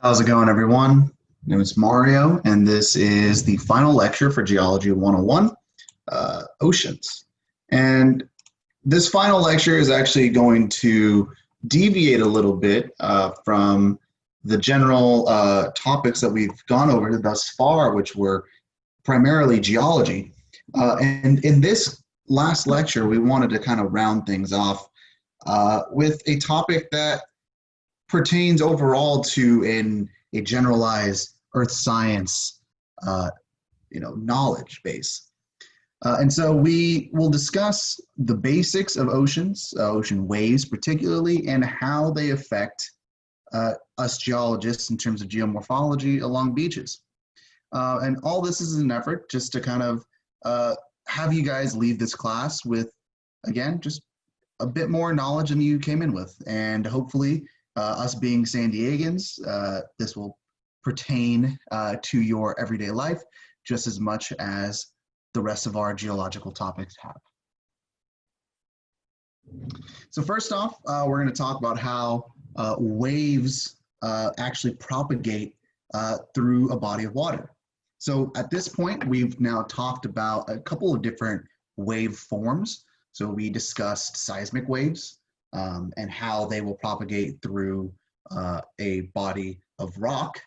How's it going, everyone? My name is Mario, and this is the final lecture for Geology 101, Oceans. And this final lecture is actually going to deviate a little bit from the general topics that we've gone over thus far, which were primarily geology. And in this last lecture, we wanted to kind of round things off with a topic that pertains overall to a generalized earth science knowledge base. And so we will discuss the basics of oceans, ocean waves particularly, and how they affect us geologists in terms of geomorphology along beaches. And all this is an effort just to kind of have you guys leave this class with, again, just a bit more knowledge than you came in with. And hopefully us being San Diegans, this will pertain to your everyday life just as much as the rest of our geological topics have. So first off, we're going to talk about how waves actually propagate through a body of water. So at this point, we've now talked about a couple of different wave forms. So we discussed seismic waves and how they will propagate through a body of rock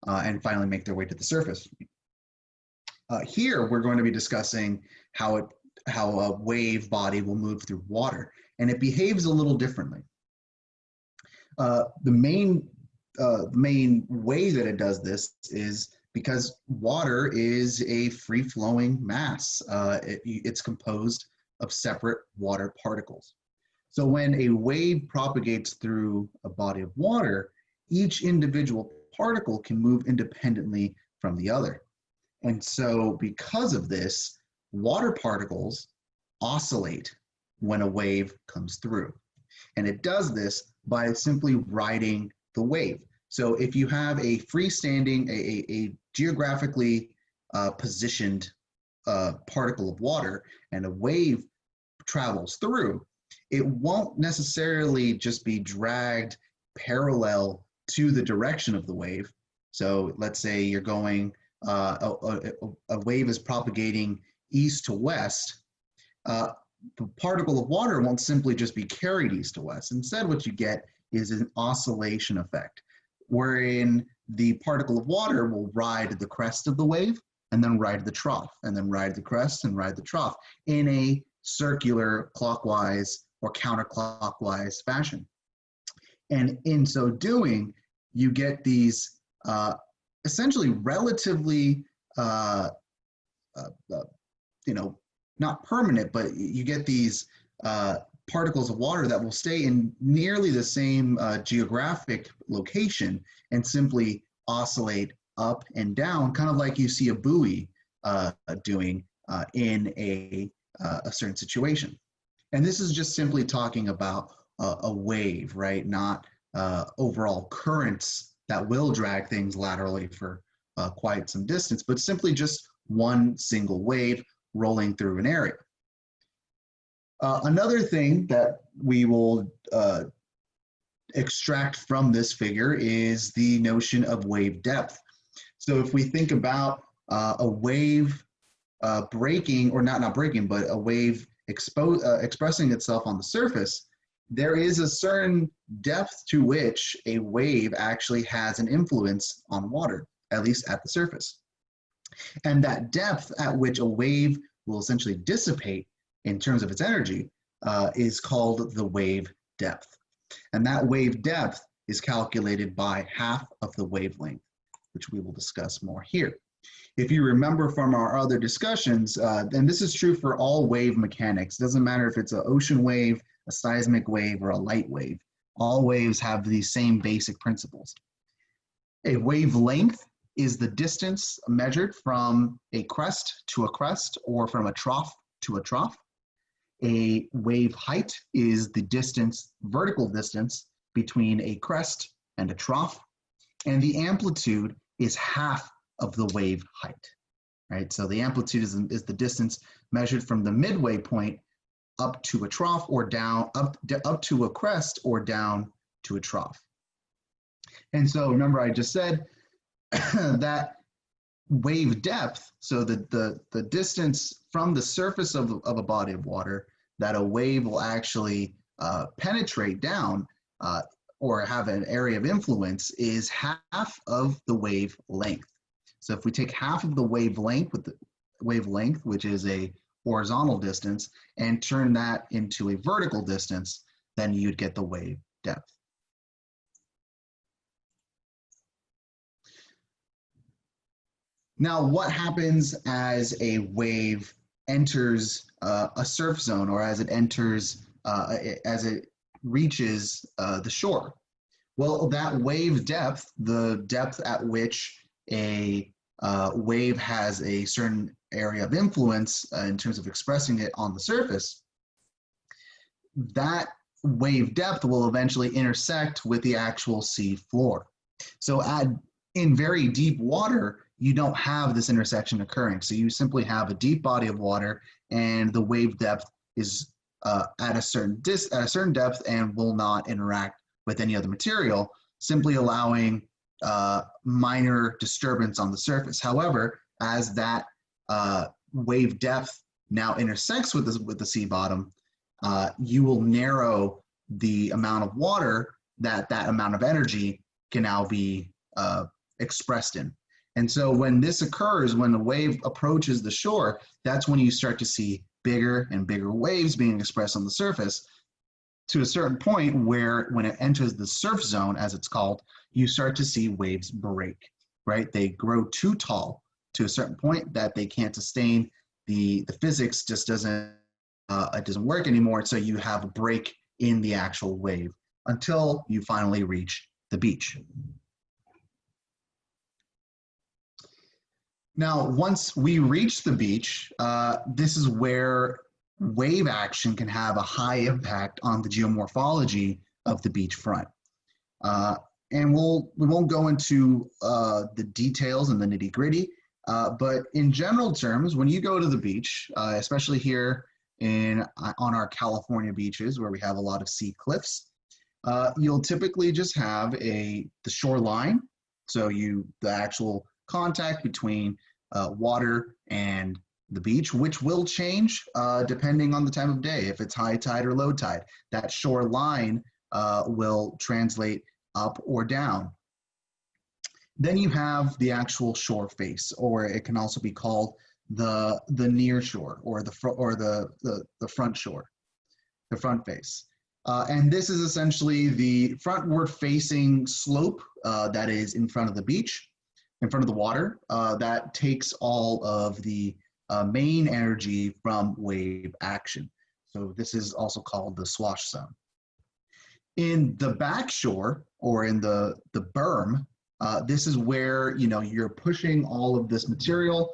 and finally make their way to the surface. Here, we're going to be discussing how a wave body will move through water, and it behaves a little differently. The main way that it does this is because water is a free-flowing mass. It's composed of separate water particles. So when a wave propagates through a body of water, each individual particle can move independently from the other. And so because of this, water particles oscillate when a wave comes through. And it does this by simply riding the wave. So if you have a freestanding, a geographically positioned particle of water and a wave travels through, it won't necessarily just be dragged parallel to the direction of the wave. So let's say you're going, a wave is propagating east to west. The particle of water won't simply just be carried east to west. Instead, what you get is an oscillation effect, wherein the particle of water will ride the crest of the wave and then ride the trough, and then ride the crest and ride the trough in a circular clockwise or counterclockwise fashion. And in so doing, you get these essentially relatively, not permanent, but you get these particles of water that will stay in nearly the same geographic location and simply oscillate up and down, kind of like you see a buoy doing in a certain situation. And this is just simply talking about a wave, right? Not overall currents that will drag things laterally for quite some distance, but simply just one single wave rolling through an area. Another thing that we will extract from this figure is the notion of wave depth. So if we think about a wave breaking, or not breaking, but a wave expressing itself on the surface, there is a certain depth to which a wave actually has an influence on water, at least at the surface. And that depth at which a wave will essentially dissipate in terms of its energy is called the wave depth. And that wave depth is calculated by half of the wavelength, which we will discuss more here. If you remember from our other discussions, and this is true for all wave mechanics, doesn't matter if it's an ocean wave, a seismic wave, or a light wave, all waves have these same basic principles. A wavelength is the distance measured from a crest to a crest, or from a trough to a trough. A wave height is the distance, vertical distance, between a crest and a trough. And the amplitude is half of the wave height, right? So the amplitude is the distance measured from the midway point up to a trough, or down, up to a crest, or down to a trough. And so remember I just said that wave depth, so the distance from the surface of a body of water that a wave will actually penetrate down or have an area of influence is half of the wave length. So if we take half of the wavelength, which is a horizontal distance, and turn that into a vertical distance, then you'd get the wave depth. Now, what happens as a wave enters a surf zone, or as it enters, as it reaches the shore? Well, that wave depth, the depth at which a wave has a certain area of influence in terms of expressing it on the surface, that wave depth will eventually intersect with the actual sea floor. So in very deep water, you don't have this intersection occurring. So you simply have a deep body of water, and the wave depth is at a certain depth and will not interact with any other material, simply allowing minor disturbance on the surface. However, as that wave depth now intersects with the sea bottom, you will narrow the amount of water that amount of energy can now be expressed in. And so when this occurs, when the wave approaches the shore, that's when you start to see bigger and bigger waves being expressed on the surface, to a certain point where when it enters the surf zone, as it's called, you start to see waves break, right? They grow too tall to a certain point that they can't sustain. The physics just doesn't work anymore. So you have a break in the actual wave until you finally reach the beach. Now, once we reach the beach, this is where wave action can have a high impact on the geomorphology of the beachfront. And we won't go into the details and the nitty gritty, but in general terms, when you go to the beach, especially here on our California beaches where we have a lot of sea cliffs, you'll typically just have the shoreline. So the actual contact between water and the beach, which will change depending on the time of day. If it's high tide or low tide, that shoreline will translate up or down. Then you have the actual shore face, or it can also be called the near shore, or the front shore, the front face. And this is essentially the frontward facing slope that is in front of the beach, in front of the water, that takes all of the main energy from wave action. So this is also called the swash zone. In the back shore, or in the berm, this is where you're pushing all of this material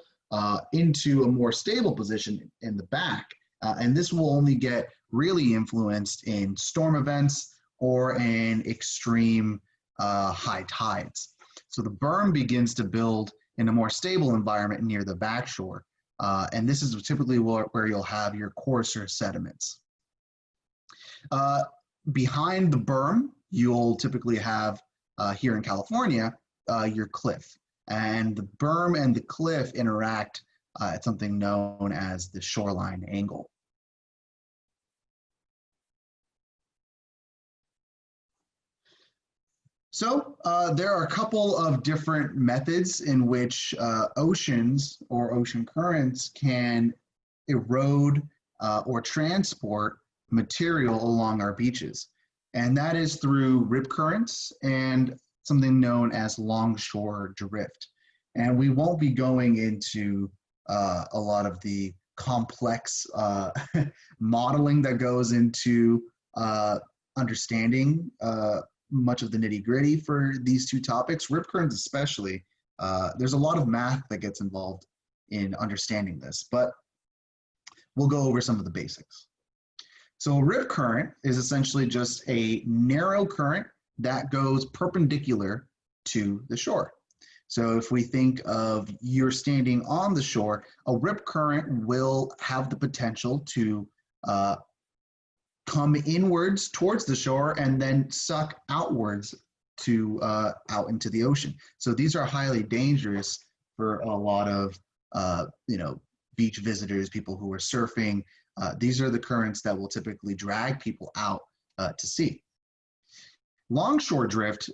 into a more stable position in the back, and this will only get really influenced in storm events or in extreme high tides. So the berm begins to build in a more stable environment near the back shore, and this is typically where you'll have your coarser sediments. Behind the berm, you'll typically have, here in California, your cliff. And the berm and the cliff interact at something known as the shoreline angle. So there are a couple of different methods in which oceans or ocean currents can erode or transport material along our beaches. And that is through rip currents and something known as longshore drift. And we won't be going into a lot of the complex modeling that goes into understanding much of the nitty gritty for these two topics, rip currents especially. There's a lot of math that gets involved in understanding this, but we'll go over some of the basics. So a rip current is essentially just a narrow current that goes perpendicular to the shore. So if we think of you're standing on the shore, a rip current will have the potential to come inwards towards the shore and then suck outwards to out into the ocean. So these are highly dangerous for a lot of beach visitors, people who are surfing. These are the currents that will typically drag people out to sea. Longshore drift,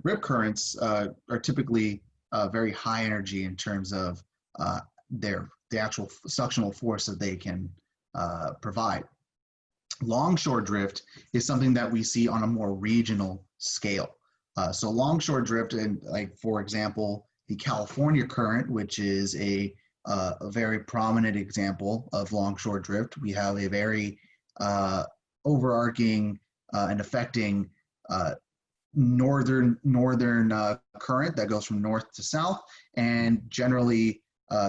rip currents are typically very high energy in terms of the actual suctional force that they can provide. Longshore drift is something that we see on a more regional scale. So longshore drift, and like for example, the California current, which is a very prominent example of longshore drift. We have a very overarching and affecting northern current that goes from north to south, and generally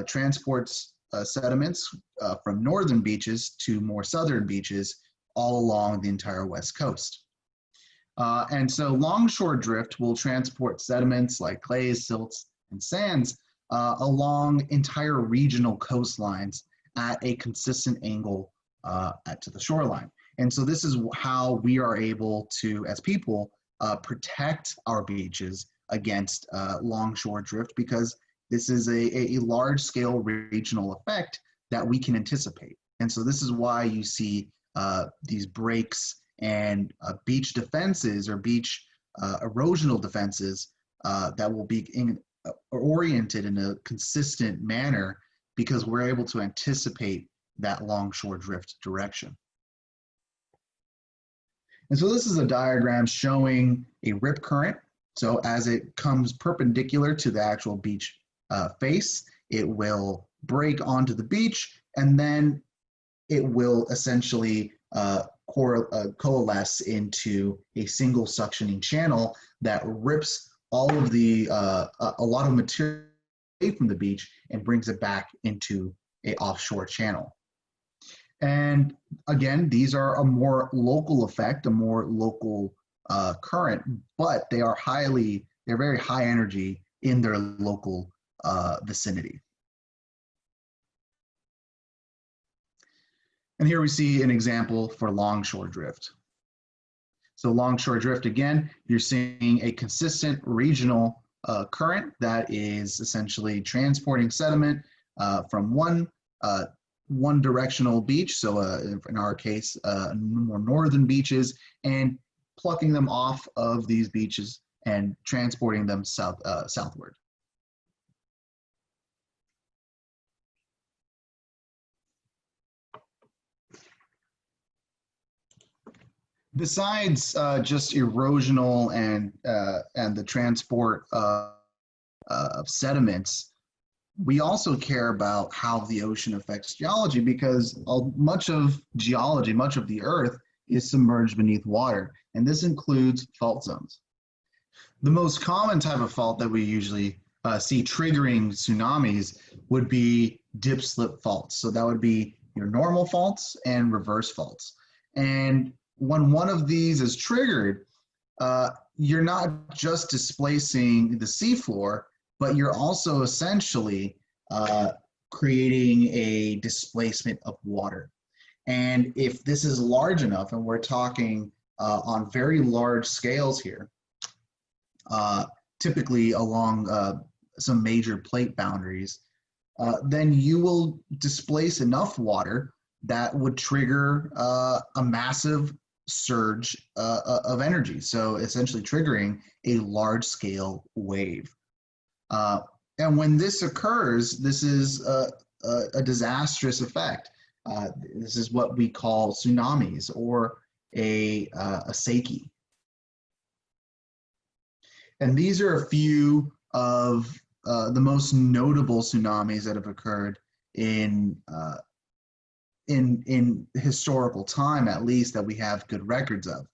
transports sediments from northern beaches to more southern beaches all along the entire west coast. And so longshore drift will transport sediments like clays, silts, and sands along entire regional coastlines at a consistent angle to the shoreline. And so this is how we are able to, as people, protect our beaches against longshore drift, because this is a large-scale regional effect that we can anticipate. And so this is why you see these breaks and beach defenses or beach erosional defenses that will be oriented in a consistent manner, because we're able to anticipate that longshore drift direction. And so this is a diagram showing a rip current. So as it comes perpendicular to the actual beach face, it will break onto the beach, and then it will essentially coalesce into a single suctioning channel that rips all of the a lot of material away from the beach and brings it back into a offshore channel. And again, these are a more local effect, a more local current, but they're very high energy in their local vicinity. And here we see an example for longshore drift. So longshore drift, again, you're seeing a consistent regional current that is essentially transporting sediment from one directional beach, so in our case, more northern beaches, and plucking them off of these beaches and transporting them southward. Besides just erosional and the transport of sediments, we also care about how the ocean affects geology, because much of geology, much of the Earth is submerged beneath water, and this includes fault zones. The most common type of fault that we usually see triggering tsunamis would be dip-slip faults. So that would be your normal faults and reverse faults. And when one of these is triggered, you're not just displacing the seafloor, but you're also essentially creating a displacement of water. And if this is large enough, and we're talking on very large scales here, typically along some major plate boundaries, then you will displace enough water that would trigger a massive surge of energy. So essentially triggering a large-scale wave. And when this occurs, this is a disastrous effect. This is what we call tsunamis, or a seiki. And these are a few of the most notable tsunamis that have occurred in historical time, at least, that we have good records of.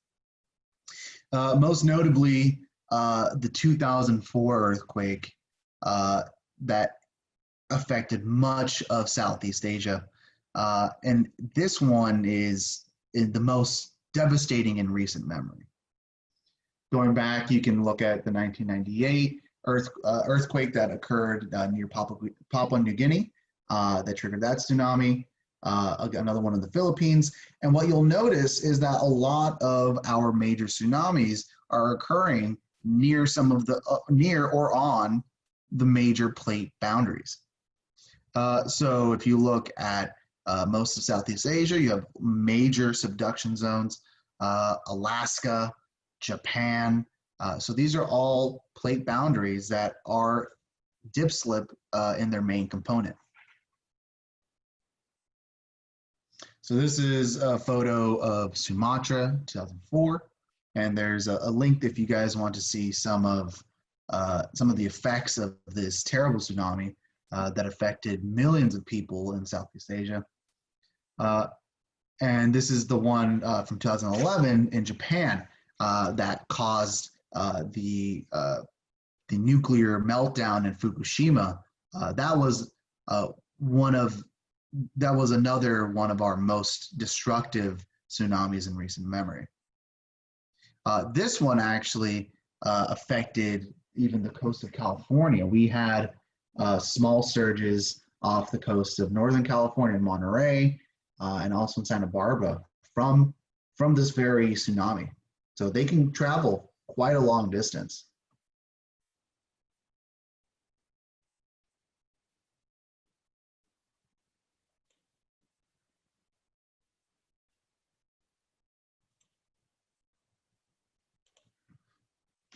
Most notably, the 2004 earthquake that affected much of Southeast Asia. And this one is the most devastating in recent memory. Going back, you can look at the 1998 earthquake that occurred near Papua New Guinea that triggered that tsunami. Another one in the Philippines. And what you'll notice is that a lot of our major tsunamis are occurring near some of the near or on the major plate boundaries. So if you look at most of Southeast Asia, you have major subduction zones, Alaska, Japan. So these are all plate boundaries that are dip slip in their main component. So this is a photo of Sumatra, 2004, and there's a link if you guys want to see some of the effects of this terrible tsunami that affected millions of people in Southeast Asia. And this is the one from 2011 in Japan that caused the nuclear meltdown in Fukushima. That was another one of our most destructive tsunamis in recent memory. This one actually affected even the coast of California. We had small surges off the coast of Northern California and Monterey, and also in Santa Barbara from this very tsunami. So they can travel quite a long distance.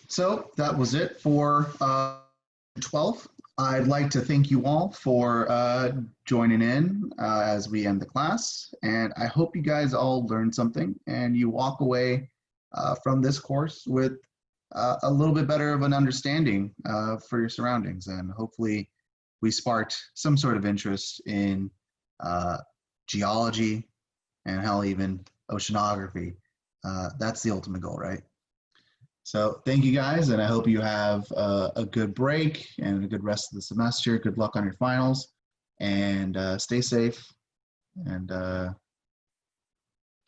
So that was it for 12. I'd like to thank you all for joining in as we end the class. And I hope you guys all learned something and you walk away from this course with a little bit better of an understanding for your surroundings. And hopefully we sparked some sort of interest in geology and hell, even oceanography. That's the ultimate goal, right? So thank you guys, and I hope you have a good break and a good rest of the semester. Good luck on your finals, and stay safe, and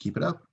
keep it up.